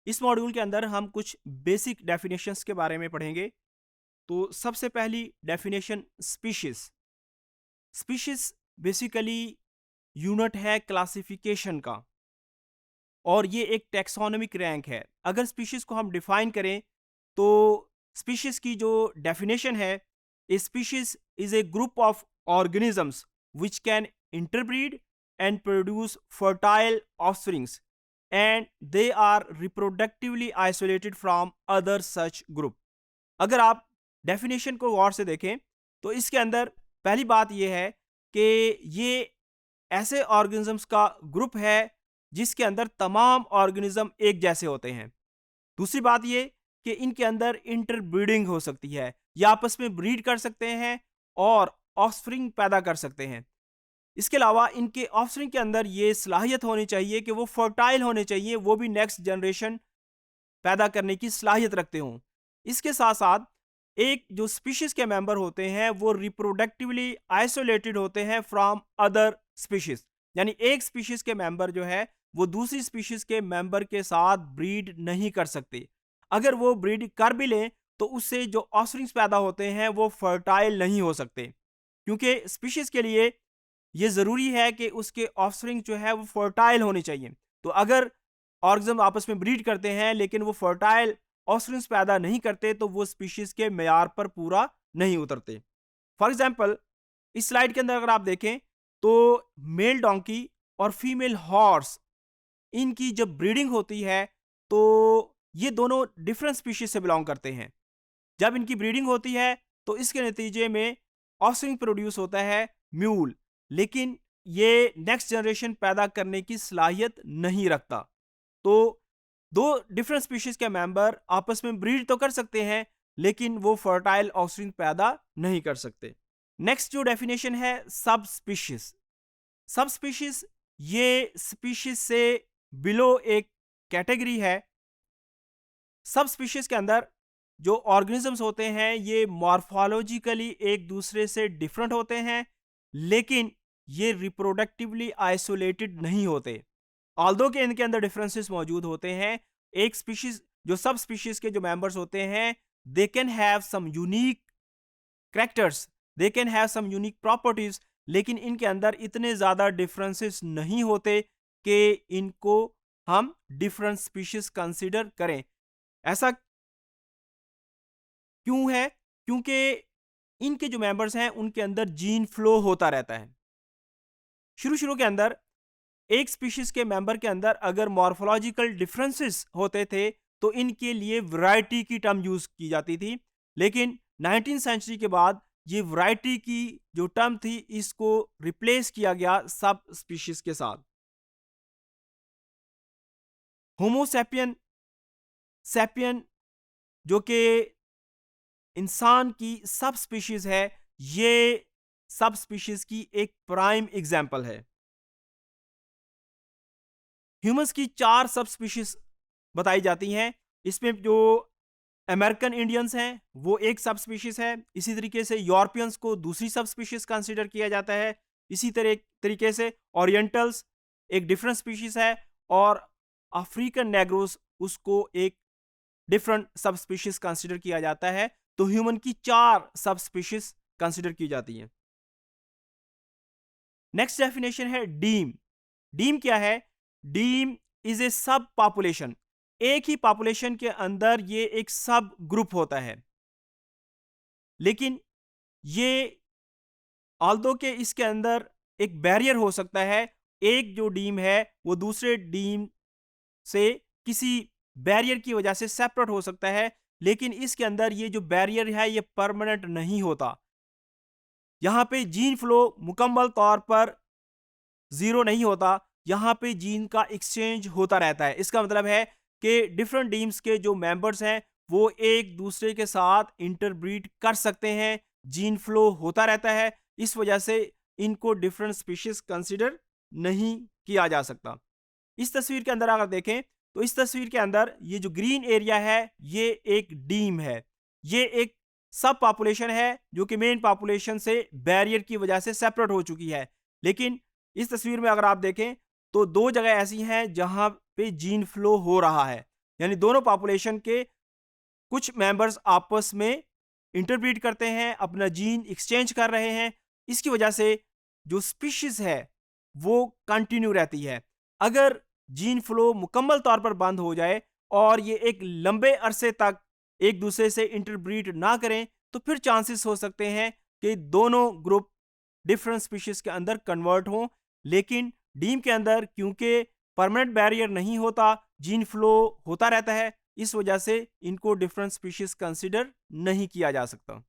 इस मॉड्यूल के अंदर हम कुछ बेसिक डेफिनेशंस के बारे में पढ़ेंगे। तो सबसे पहली definition species. Species basically unit है क्लासिफिकेशन का और ये एक टैक्सोनॉमिक रैंक है। अगर स्पीशीज को हम डिफाइन करें तो स्पीशीज की जो डेफिनेशन है, a species is a group of organisms which can interbreed and produce fertile offsprings and they are reproductively isolated from other such group. अगर आप डेफिनेशन को गौर से देखें तो इसके अंदर पहली बात यह है कि ये ऐसे ऑर्गेनिजम्स का ग्रुप है जिसके अंदर तमाम ऑर्गेनिज्म एक जैसे होते हैं। दूसरी बात ये कि इनके अंदर इंटरब्रीडिंग हो सकती है, ये आपस में ब्रीड कर सकते हैं और ऑफस्प्रिंग पैदा कर सकते हैं। इसके अलावा इनके ऑफस्प्रिंग के अंदर ये सलाहियत होनी चाहिए कि वो फर्टाइल होने चाहिए, वो भी नेक्स्ट जनरेशन पैदा करने की सलाहियत रखते हों। इसके साथ साथ एक जो स्पीशीज के मेंबर होते हैं वो रिप्रोडक्टिवली आइसोलेटेड होते हैं फ्रॉम अदर स्पीशीज, यानी एक स्पीशीज के मेंबर जो है वो दूसरी स्पीशीज के मेंबर के साथ ब्रीड नहीं कर सकते। अगर वो ब्रीड कर भी लें तो उससे जो ऑफस्प्रिंग्स पैदा होते हैं वो फर्टाइल नहीं हो सकते, क्योंकि स्पीशीज के लिए ये ज़रूरी है कि उसके ऑफस्प्रिंग जो है वो फर्टाइल होने चाहिए। तो अगर ऑर्गेनिज्म आपस में ब्रीड करते हैं लेकिन वो फर्टाइल ऑफस्प्रिंग्स पैदा नहीं करते तो वो स्पीशीज के मेयार पर पूरा नहीं उतरते। फॉर एग्जाम्पल, इस स्लाइड के अंदर अगर आप देखें तो मेल डोंकी और फीमेल हॉर्स, इनकी जब ब्रीडिंग होती है तो ये दोनों डिफरेंट स्पीशीज से बिलोंग करते हैं। जब इनकी ब्रीडिंग होती है तो इसके नतीजे में ऑफस्प्रिंग प्रोड्यूस होता है म्यूल, लेकिन ये नेक्स्ट जनरेशन पैदा करने की सलाहियत नहीं रखता। तो दो डिफरेंट स्पीशीज के मेंबर आपस में ब्रीड तो कर सकते हैं लेकिन वो फर्टाइल ऑफस्प्रिंग पैदा नहीं कर सकते। नेक्स्ट जो डेफिनेशन है सब स्पीशीज। सब स्पीशीज ये स्पीशीज से बिलो एक कैटेगरी है। सब स्पीशीज के अंदर जो ऑर्गेनिजम्स होते हैं ये मॉर्फोलॉजिकली एक दूसरे से डिफरेंट होते हैं, लेकिन ये रिप्रोडक्टिवली आइसोलेटेड नहीं होते। ऑल्दो के इनके अंदर डिफरेंसेस मौजूद होते हैं। एक स्पीशीज जो सब स्पीशीज के जो मेंबर्स होते हैं they can have some unique characters, they can have some unique properties, लेकिन इनके अंदर इतने ज्यादा डिफरेंसेस नहीं होते कि इनको हम डिफरेंट स्पीशीज कंसीडर करें। ऐसा क्यों है? क्योंकि इनके जो मेंबर्स हैं उनके अंदर जीन फ्लो होता रहता है। शुरू शुरू के अंदर एक स्पीशीज के मेंबर के अंदर अगर मॉर्फोलॉजिकल डिफरेंसेस होते थे तो इनके लिए वैरायटी की टर्म यूज की जाती थी, लेकिन 19वीं सेंचुरी के बाद ये वैरायटी की जो टर्म थी इसको रिप्लेस किया गया सब स्पीशीज के साथ। होमोसैपियन सैपियन जो कि इंसान की सब स्पीशीज है, ये सब स्पीशीज की एक प्राइम एग्जांपल है। ह्यूमंस की 4 सब स्पीशीज बताई जाती हैं। इसमें जो अमेरिकन इंडियंस हैं वो एक सब स्पीशीज है, इसी तरीके से यूरोपियंस को दूसरी सब स्पीशीज कंसीडर किया जाता है, इसी तरीके से ओरिएंटल्स एक डिफरेंट स्पीशीज है और अफ्रीकन नेग्रोस उसको एक डिफरेंट सब स्पीशीज कंसीडर किया जाता है। तो ह्यूमन की 4 सब स्पीशीज कंसीडर की जाती हैं। नेक्स्ट डेफिनेशन है डीम। डीम क्या है? डीम इज ए सब पॉपुलेशन। एक ही पॉपुलेशन के अंदर ये एक सब ग्रुप होता है, लेकिन ये ऑल्दो के इसके अंदर एक बैरियर हो सकता है। एक जो डीम है वो दूसरे डीम से किसी बैरियर की वजह से सेपरेट हो सकता है, लेकिन इसके अंदर ये जो बैरियर है ये परमानेंट नहीं होता। यहां पे जीन फ्लो मुकम्मल तौर पर जीरो नहीं होता, यहाँ पे जीन का एक्सचेंज होता रहता है। इसका मतलब है कि डिफरेंट डीम्स के जो मेंबर्स हैं वो एक दूसरे के साथ इंटरब्रीड कर सकते हैं, जीन फ्लो होता रहता है। इस वजह से इनको डिफरेंट स्पीशीज कंसिडर नहीं किया जा सकता। इस तस्वीर के अंदर अगर देखें तो इस तस्वीर के अंदर ये जो ग्रीन एरिया है ये एक डीम है, ये एक सब पॉपुलेशन है जो कि मेन पॉपुलेशन से बैरियर की वजह से सेपरेट हो चुकी है। लेकिन इस तस्वीर में अगर आप देखें तो 2 जगह ऐसी हैं जहां पे जीन फ्लो हो रहा है। यानी दोनों पॉपुलेशन के कुछ मेंबर्स आपस में इंटरब्रीड करते हैं, अपना जीन एक्सचेंज कर रहे हैं। इसकी वजह से जो स्पीशीज है वो कंटिन्यू रहती है। अगर जीन फ्लो मुकम्मल तौर पर बंद हो जाए और ये एक लंबे अरसे तक एक दूसरे से इंटरब्रीड ना करें, तो फिर चांसेस हो सकते हैं कि दोनों ग्रुप डिफरेंट स्पीशीज के अंदर कन्वर्ट हों। लेकिन डीम के अंदर क्योंकि परमानेंट बैरियर नहीं होता, जीन फ्लो होता रहता है, इस वजह से इनको डिफरेंट स्पीशीज कंसिडर नहीं किया जा सकता।